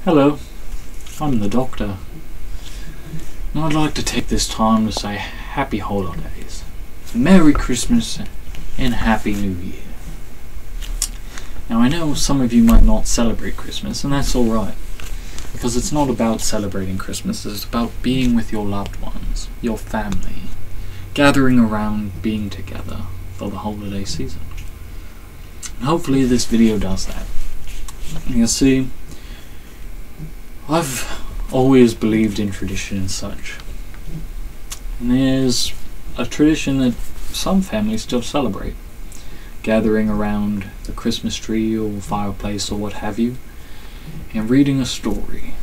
Hello, I'm the Doctor, and I'd like to take this time to say Happy Holidays, Merry Christmas, and Happy New Year. Now I know some of you might not celebrate Christmas, and that's alright, because it's not about celebrating Christmas, it's about being with your loved ones, your family, gathering around, being together for the holiday season. And hopefully this video does that. You see, I've always believed in tradition and such. And there's a tradition that some families still celebrate. Gathering around the Christmas tree or fireplace or what have you, and reading a story.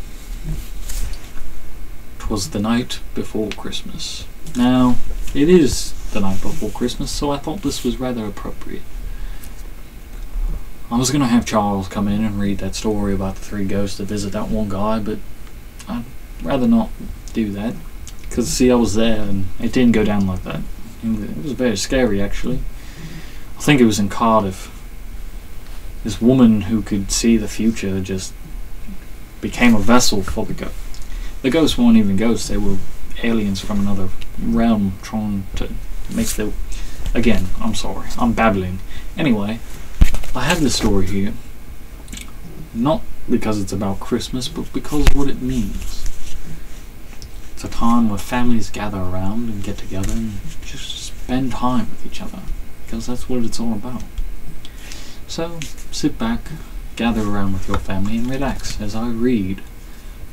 'Twas the night before Christmas. Now, it is the night before Christmas, so I thought this was rather appropriate. I was going to have Charles come in and read that story about the three ghosts that visit that one guy, but I'd rather not do that. Because, see, I was there and it didn't go down like that. It was very scary, actually. I think it was in Cardiff. This woman who could see the future just became a vessel for the ghost. The ghosts weren't even ghosts, they were aliens from another realm trying to make the... Again, I'm sorry, I'm babbling. Anyway, I have this story here, not because it's about Christmas, but because of what it means. It's a time where families gather around and get together and just spend time with each other, because that's what it's all about. So, sit back, gather around with your family and relax as I read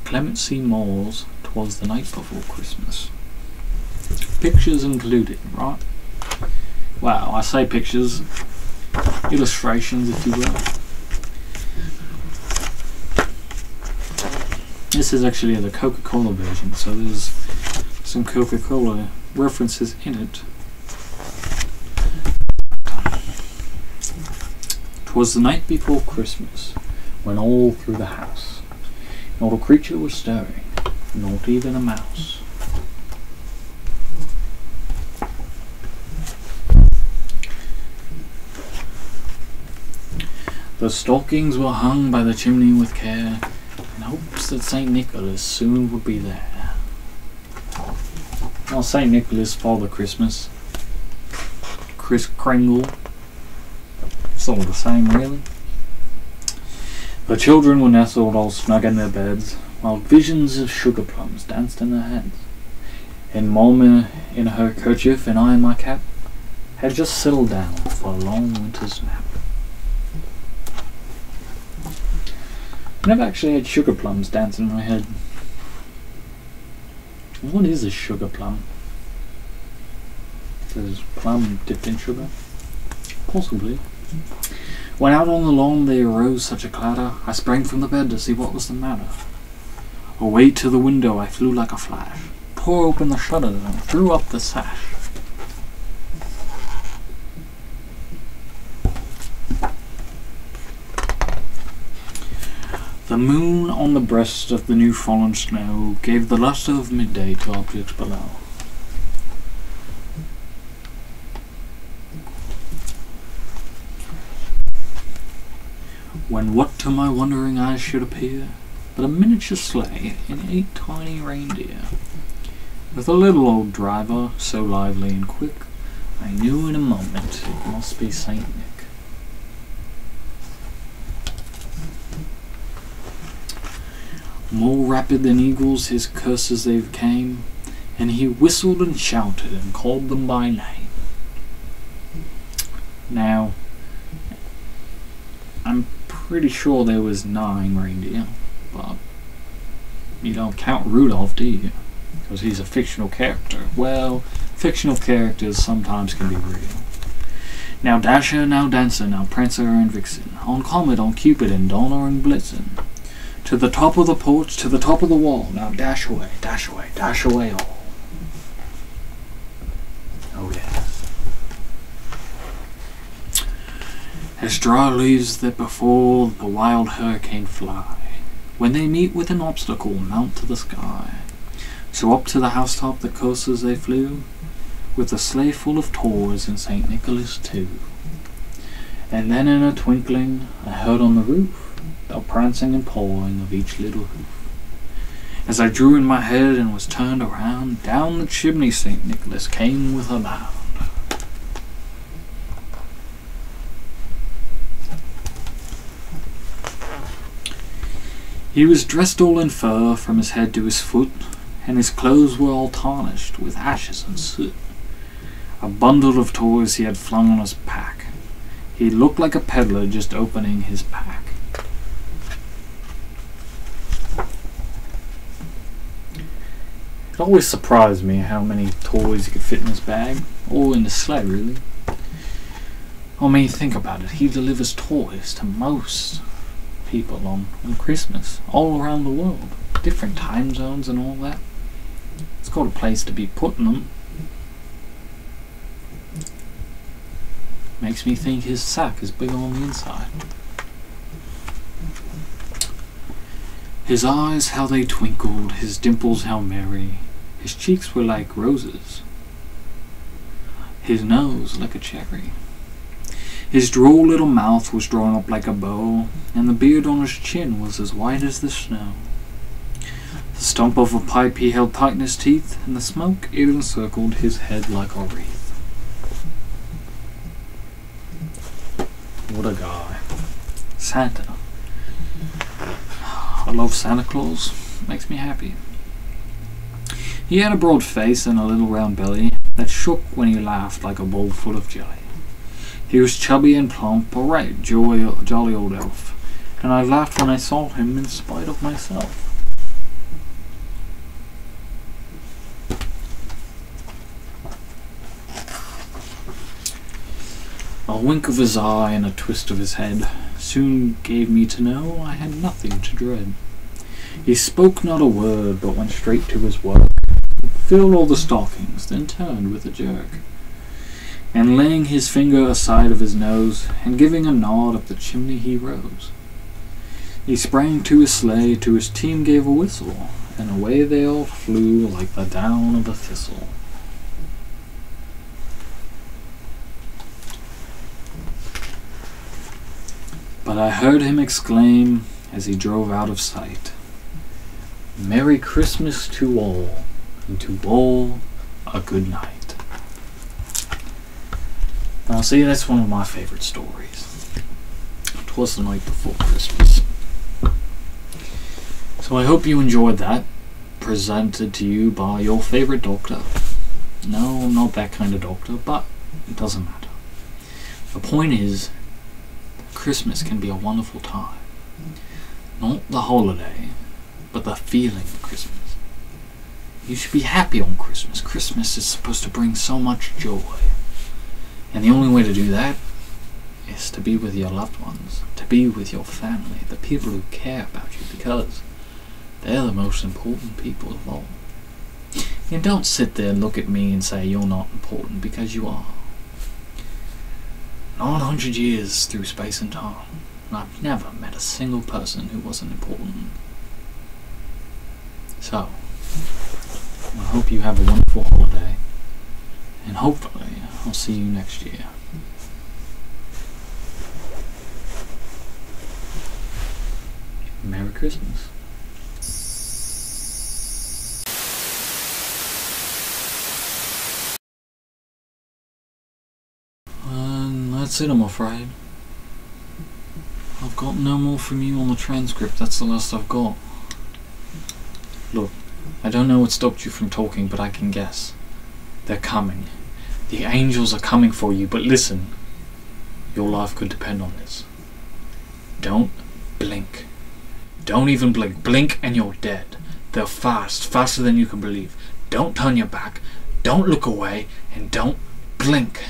Clement C. Moore's 'Twas the Night Before Christmas. Pictures included, right? Wow, I say pictures, illustrations if you will. This is actually the Coca-Cola version, so there's some Coca-Cola references in it. 'Twas the night before Christmas, when all through the house not a creature was stirring, not even a mouse. The stockings were hung by the chimney with care, in hopes that St. Nicholas soon would be there. Well, St. Nicholas, Father Christmas, Kris Kringle, it's all the same really. The children were nestled all snug in their beds, while visions of sugar plums danced in their heads. And Mom in her kerchief and I in my cap had just settled down for a long winter's nap. I never actually had sugar plums dance in my head. What is a sugar plum? Is plum dipped in sugar? Possibly. When out on the lawn there arose such a clatter, I sprang from the bed to see what was the matter. Away to the window I flew like a flash, tore open the shutters and threw up the sash. The moon on the breast of the new fallen snow gave the lustre of midday to objects below. When what to my wondering eyes should appear but a miniature sleigh and 8 tiny reindeer, with a little old driver so lively and quick, I knew in a moment it must be Saint Nick. More rapid than eagles his curses they came, and he whistled and shouted and called them by name. Now, I'm pretty sure there was 9 reindeer, but you don't count Rudolph, do you? Because he's a fictional character. Well, fictional characters sometimes can be real. Now Dasher, now Dancer, now Prancer and Vixen, on Comet, on Cupid, and Donner and Blitzen. To the top of the porch, to the top of the wall, now dash away, dash away, dash away all. Oh yes. As dry leaves that before the wild hurricane fly, when they meet with an obstacle, mount to the sky. So up to the housetop the coursers they flew, with a sleigh full of toys and St. Nicholas too. And then in a twinkling I heard on the roof the prancing and pawing of each little hoof. As I drew in my head and was turned around, down the chimney St. Nicholas came with a bound. He was dressed all in fur from his head to his foot, and his clothes were all tarnished with ashes and soot. A bundle of toys he had flung on his pack. He looked like a peddler just opening his pack. It always surprised me how many toys he could fit in his bag, or in his sleigh, really. I mean, think about it. He delivers toys to most people on Christmas, all around the world. Different time zones and all that. It's got a place to be putting them. Makes me think his sack is big on the inside. His eyes, how they twinkled, his dimples how merry. His cheeks were like roses, his nose like a cherry. His droll little mouth was drawn up like a bow, and the beard on his chin was as white as the snow. The stump of a pipe he held tight in his teeth, and the smoke it encircled his head like a wreath. What a guy. Santa. I love Santa Claus. Makes me happy. He had a broad face and a little round belly that shook when he laughed like a bowl full of jelly. He was chubby and plump, a right jolly old elf, and I laughed when I saw him in spite of myself. A wink of his eye and a twist of his head soon gave me to know I had nothing to dread. He spoke not a word, but went straight to his work, filled all the stockings, then turned with a jerk, and laying his finger aside of his nose, and giving a nod up the chimney he rose. He sprang to his sleigh, to his team gave a whistle, and away they all flew like the down of a thistle. But I heard him exclaim, as he drove out of sight, "Merry Christmas to all, and to all a good night." Now see, that's one of my favourite stories. 'Twas the Night Before Christmas. So I hope you enjoyed that, presented to you by your favourite doctor. No, I'm not that kind of doctor, but it doesn't matter. The point is, Christmas can be a wonderful time. Not the holiday, but the feeling of Christmas. You should be happy on Christmas. Christmas is supposed to bring so much joy. And the only way to do that is to be with your loved ones, to be with your family, the people who care about you, because they're the most important people of all. And don't sit there and look at me and say you're not important, because you are. 900 years through space and time, and I've never met a single person who wasn't important. So, I hope you have a wonderful holiday, and hopefully I'll see you next year. Merry Christmas. And that's it, I'm afraid. I've got no more from you on the transcript. That's the last I've got. Look, I don't know what stopped you from talking, but I can guess. They're coming. The angels are coming for you, but listen. Your life could depend on this. Don't blink. Don't even blink. Blink and you're dead. They're fast, faster than you can believe. Don't turn your back. Don't look away, and don't blink.